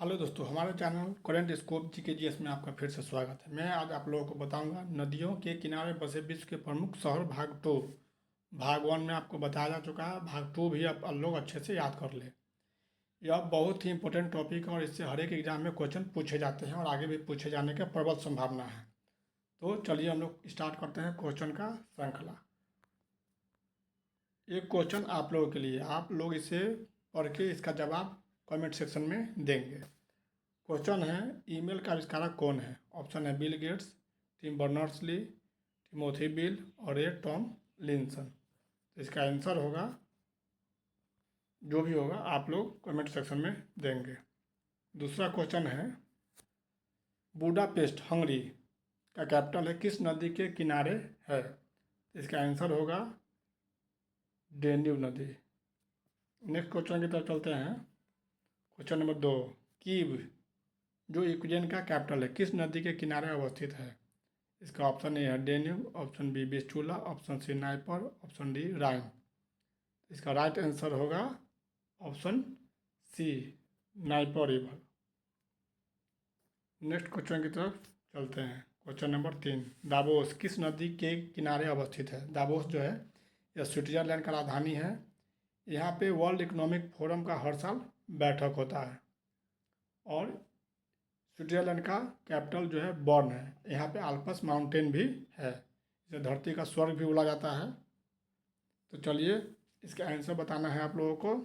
Hello दोस्तों, हमारे channel current scope GK GS में आपका फिर से स्वागत है। मैं आज आप लोगों को बताऊंगा नदियों के किनारे बसे विश्व के प्रमुख शहर भाग 2। भाग 1 में आपको बताया जा चुका है, भाग 2 भी आप लोग अच्छे से याद कर ले। यह बहुत ही इंपॉर्टेंट टॉपिक है और इससे हर एक एग्जाम में क्वेश्चन पूछे जाते हैं और आगे भी पूछे जाने की प्रबल संभावना है। तो चलिए हम लोग स्टार्ट करते हैं क्वेश्चन का श्रृंखला। एक क्वेश्चन आप लोगों के लिए, आप लोग इसे पढ़ के इसका जवाब कमेंट सेक्शन में देंगे। क्वेश्चन है, ईमेल का आविष्कारक कौन है? ऑप्शन है Bill Gates, Tim Berners-Lee, Timothy Bill और ए टॉम लिंसन। तो इसका आंसर होगा, जो भी होगा आप लोग कमेंट सेक्शन में देंगे। दूसरा क्वेश्चन है, बुडापेस्ट हंगरी का कैपिटल है किस नदी के किनारे है? इसका आंसर होगा डेन्यूब नदी। नेक्स्ट क्वेश्चन की तरफ चलते हैं। क्वेश्चन नंबर 2, कीव जो यूक्रेन का कैपिटल है किस नदी के किनारे अवस्थित है? इसका ऑप्शन ए है Danube, option B Vistula, option C Dnieper, option D Rhine. इसका राइट आंसर होगा option C Dnieper river. Next question की तरफ चलते हैं। क्वेश्चन नंबर 3, दावोस किस नदी के किनारे अवस्थित है? दावोस जो है यह स्विट्जरलैंड का राजधानी है। यहाँ पे वर्ल्ड इकोनॉमिक फोरम का हर साल बैठक होता है और स्विट्जरलैंड का कैपिटल जो है बर्न है। यहाँ पे आल्प्स माउंटेन भी है, इसे धरती का स्वर्ग भी बोला जाता है। तो चलिए इसका आंसर बताना है आप लोगों को।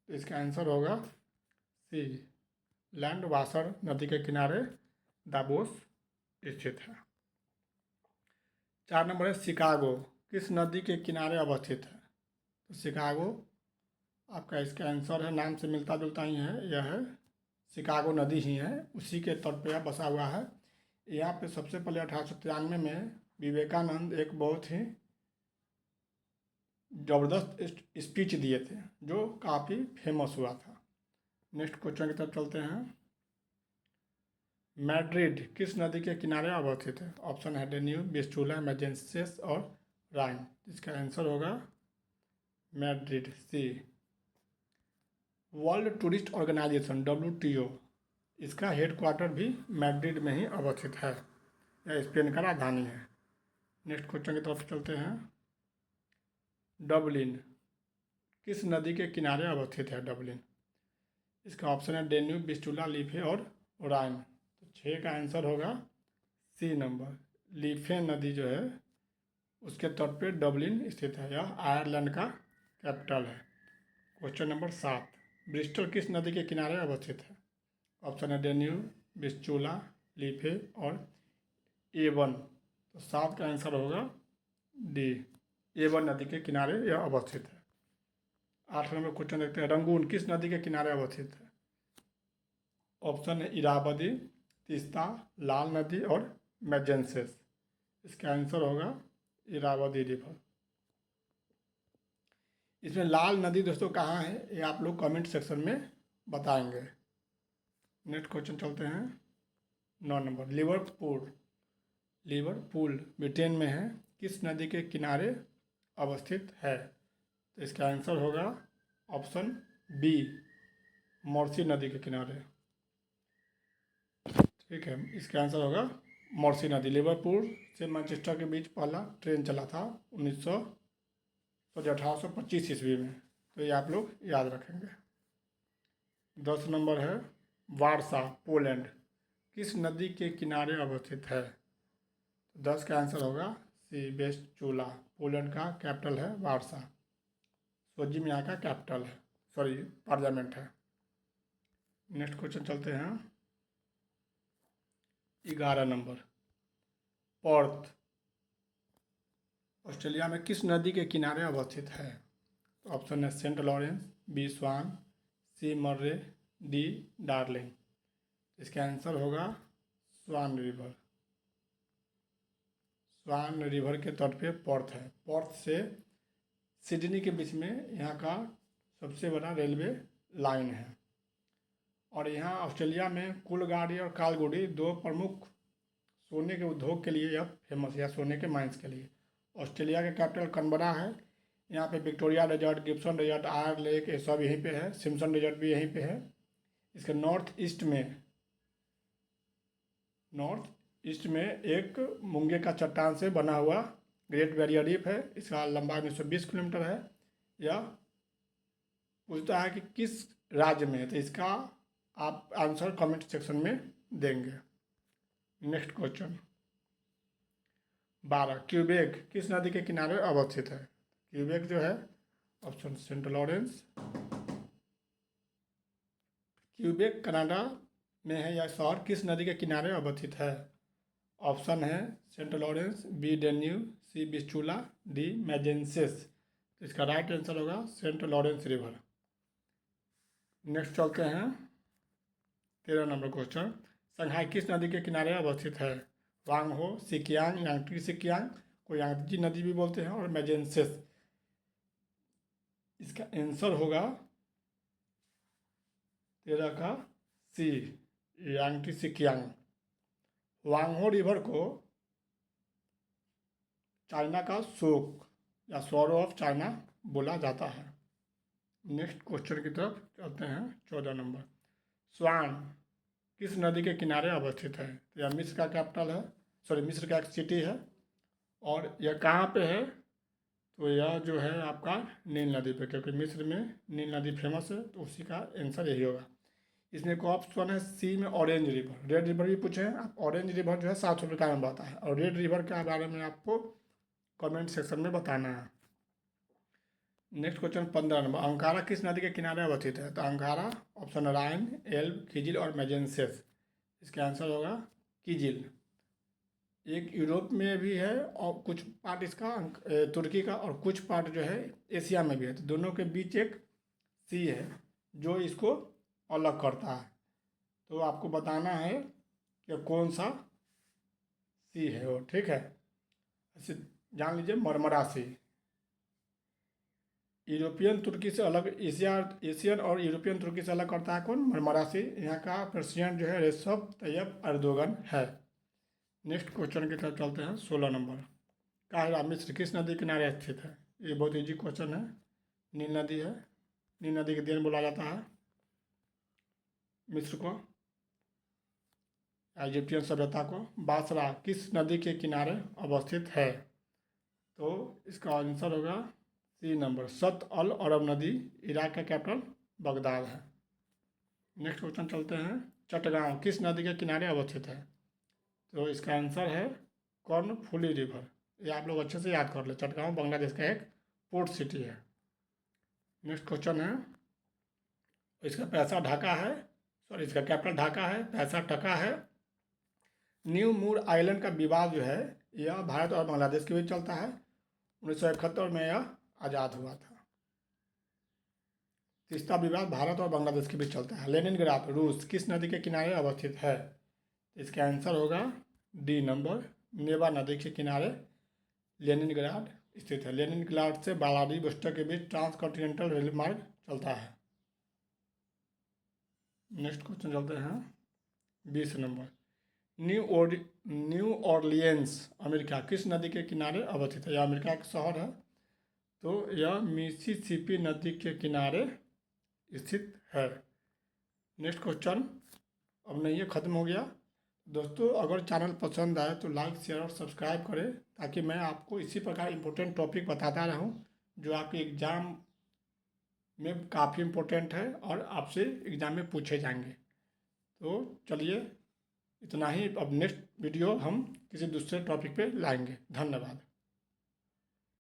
तो इसका आंसर होगा सी, लैंड वासर नदी के किनारे दावोस स्थित है। 4 नंबर है, शिकागो किस नदी के किनारे अवस्थित है? तो शिकागो आपका इसका आंसर है, नाम से मिलता जुलता ही है, यह है शिकागो नदी ही है, उसी के तट पर बसा हुआ है। यहाँ पे सबसे पहले 1893 में विवेकानंद एक बहुत ही ज़बरदस्त स्पीच दिए थे जो काफ़ी फेमस हुआ था। नेक्स्ट क्वेश्चन की तरफ चलते हैं। मैड्रिड किस नदी के किनारे अवस्थित है? ऑप्शन है डेन्यूब, विस्चूला, मैजेंसेस और राइन। इसका आंसर होगा मैड्रिड, सी। वर्ल्ड टूरिस्ट ऑर्गेनाइजेशन WTO, इसका हेडक्वार्टर भी मैड्रिड में ही अवस्थित है। यह स्पेन का राजधानी है। नेक्स्ट क्वेश्चन की तरफ चलते हैं। डबलिन किस नदी के किनारे अवस्थित है? डबलिन, इसका ऑप्शन है डेन्यूब, विस्चूला, लीफे और राइन। तो 6 का आंसर होगा सी नंबर, लीफे नदी जो है उसके तट पे डबलिन स्थित है। यह आयरलैंड का कैपिटल है। क्वेश्चन नंबर 7, ब्रिस्टल किस नदी के किनारे अवस्थित है? ऑप्शन है डेन्यूब, विस्चूला, लीफे और एवन। तो 7 का आंसर होगा डी, एवन नदी के किनारे यह अवस्थित है। 8 नंबर क्वेश्चन देखते हैं, रंगून किस नदी के किनारे अवस्थित है? ऑप्शन है इरावदी, तीस्ता, लाल नदी और मैजेंसेस। इसका आंसर होगा इरावदी रिवर। इसमें लाल नदी दोस्तों कहाँ है ये आप लोग कमेंट सेक्शन में बताएंगे। नेक्स्ट क्वेश्चन चलते हैं। 9 नंबर, लिवरपूल ब्रिटेन में है, किस नदी के किनारे अवस्थित है? तो इसका आंसर होगा ऑप्शन बी, मॉर्सी नदी के किनारे। ठीक है, इसका आंसर होगा मॉर्सी नदी। लिवरपूल से मैनचेस्टर के बीच पहला ट्रेन चला था 1825 ईस्वी में। तो ये आप लोग याद रखेंगे। 10 नंबर है, वारसा पोलैंड किस नदी के किनारे अवस्थित है? 10 का आंसर होगा सी, वेस्चूला। पोलैंड का कैपिटल है वारसा, सोजिम यहाँ का कैपिटल है, सॉरी पार्लियामेंट है। नेक्स्ट क्वेश्चन चलते हैं। 11 नंबर, पर्थ ऑस्ट्रेलिया में किस नदी के किनारे अवस्थित है? तो ऑप्शन है सेंट लॉरेंस, बी स्वान, सी मर्रे, डी डार्लिंग। इसका आंसर होगा स्वान रिवर। स्वान रिवर के तट पे पर्थ है। पर्थ से सिडनी के बीच में यहाँ का सबसे बड़ा रेलवे लाइन है। और यहाँ ऑस्ट्रेलिया में कुलगाड़ी और कालगुडी 2 प्रमुख सोने के उद्योग के लिए यह फेमस है, या सोने के माइंस के लिए। ऑस्ट्रेलिया का कैपिटल कैनबरा है। यहाँ पे विक्टोरिया डेजर्ट, गिब्सन डेजर्ट, आयर लेक ये सब यहीं पे है। सिम्पसन डेजर्ट भी यहीं पे है। इसके नॉर्थ ईस्ट में एक मूंगे का चट्टान से बना हुआ ग्रेट बैरियर रीफ है। इसका लंबाई 1920 किलोमीटर है। यह पूछता है कि किस राज्य में है, तो इसका आप आंसर कमेंट सेक्शन में देंगे। नेक्स्ट क्वेश्चन 12, क्यूबेक किस नदी के किनारे अवस्थित है? क्यूबेक जो है option Saint Lawrence. Quebec Canada में है। यह शहर किस नदी के किनारे अवस्थित है? ऑप्शन है सेंट लॉरेंस, बी डेन्यू, सी विस्चूला, डी मैजेंसेस। तो इसका राइट आंसर होगा सेंट लॉरेंस रिवर। नेक्स्ट चलते हैं 13 नंबर क्वेश्चन, संघाई किस नदी के किनारे अवस्थित है? वांग हो, सिकियांग, यांगटी सिकियांग को यांगची नदी भी बोलते हैं, और मैजेंसेस। इसका आंसर होगा 13 का सी, यांगटी सिकियांग। वांगहो रिवर को चाइना का शोक या सॉरो ऑफ चाइना बोला जाता है। नेक्स्ट क्वेश्चन की तरफ चलते हैं 14 नंबर, स्वान किस नदी के किनारे अवस्थित है? तो यह मिस्र का कैपिटल है, मिस्र का एक सिटी है। और यह कहाँ पे है? तो यह जो है आपका नील नदी पे, क्योंकि मिस्र में नील नदी फेमस है, तो उसी का आंसर यही होगा। इसमें एक ऑप्शन है सी में ऑरेंज रिवर। रेड रिवर भी पूछे हैं आप। ऑरेंज रिवर जो है साउथ अफ्रीका में बहता है, और रेड रिवर के बारे में आपको कमेंट सेक्शन में बताना है। नेक्स्ट क्वेश्चन 15 नंबर, अंकारा किस नदी के किनारे अवस्थित है? तो अंकारा ऑप्शन राइन, एल्ब, किजिल और मैजेंसेस। इसका आंसर होगा किजिल। एक यूरोप में भी है और कुछ पार्ट इसका तुर्की का, और कुछ पार्ट जो है एशिया में भी है। तो दोनों के बीच एक सी है जो इसको अलग करता है। तो आपको बताना है कि कौन सा सी है वो, ठीक है। ऐसे जान लीजिए, मरमरा सी। यूरोपियन तुर्की से अलग, एशियन और यूरोपियन तुर्की से अलग करता है कौन? मरमरा सी। यहाँ का प्रेसिडेंट जो है रेसेप तैयब एर्दोगन है। नेक्स्ट क्वेश्चन की तरफ चलते हैं 16 नंबर, काहिरा मिस्र किस नदी किनारे स्थित है? ये बहुत इजी क्वेश्चन है। नील नदी है। नील नदी के देन बोला जाता है मिस्र को, इजिप्टियन सभ्यता को। बासरा किस नदी के किनारे अवस्थित है? तो इसका आंसर होगा सी नंबर, सत अल अरब नदी। इराक का कैपिटल बगदाद है। नेक्स्ट क्वेश्चन चलते हैं, चटगांव किस नदी के किनारे अवस्थित है? तो इसका आंसर है कर्णफुली रिवर। ये आप लोग अच्छे से याद कर ले। चटगांव बांग्लादेश का एक पोर्ट सिटी है। नेक्स्ट क्वेश्चन है, इसका पैसा ढाका है, इसका कैपिटल ढाका है, पैसा टका है। न्यू मूर आइलैंड का विवाद जो है यह भारत और बांग्लादेश के बीच चलता है। 1971 में यह आज़ाद हुआ था। तीसरा विवाद भारत और बांग्लादेश के बीच चलता है। लेनिनग्राड रूस किस नदी के किनारे अवस्थित है? इसका आंसर होगा डी नंबर, नेवा नदी के किनारे लेनिनग्राड स्थित है। लेनिनग्राड से व्लादिवोस्टोक के बीच ट्रांस कॉन्टिनेंटल रेल मार्ग चलता है। नेक्स्ट क्वेश्चन चलते हैं 20 नंबर, न्यू ऑरलियंस अमेरिका किस नदी के किनारे अवस्थित है? यह अमेरिका का शहर है। तो यह मिसिसिपी नदी के किनारे स्थित है। नेक्स्ट क्वेश्चन अब नहीं है, ख़त्म हो गया। दोस्तों अगर चैनल पसंद आए तो लाइक, शेयर और सब्सक्राइब करें, ताकि मैं आपको इसी प्रकार इम्पोर्टेंट टॉपिक बताता रहूं जो आपके एग्ज़ाम में काफ़ी इम्पोर्टेंट है और आपसे एग्ज़ाम में पूछे जाएंगे। तो चलिए इतना ही। अब नेक्स्ट वीडियो हम किसी दूसरे टॉपिक पे लाएंगे। धन्यवाद।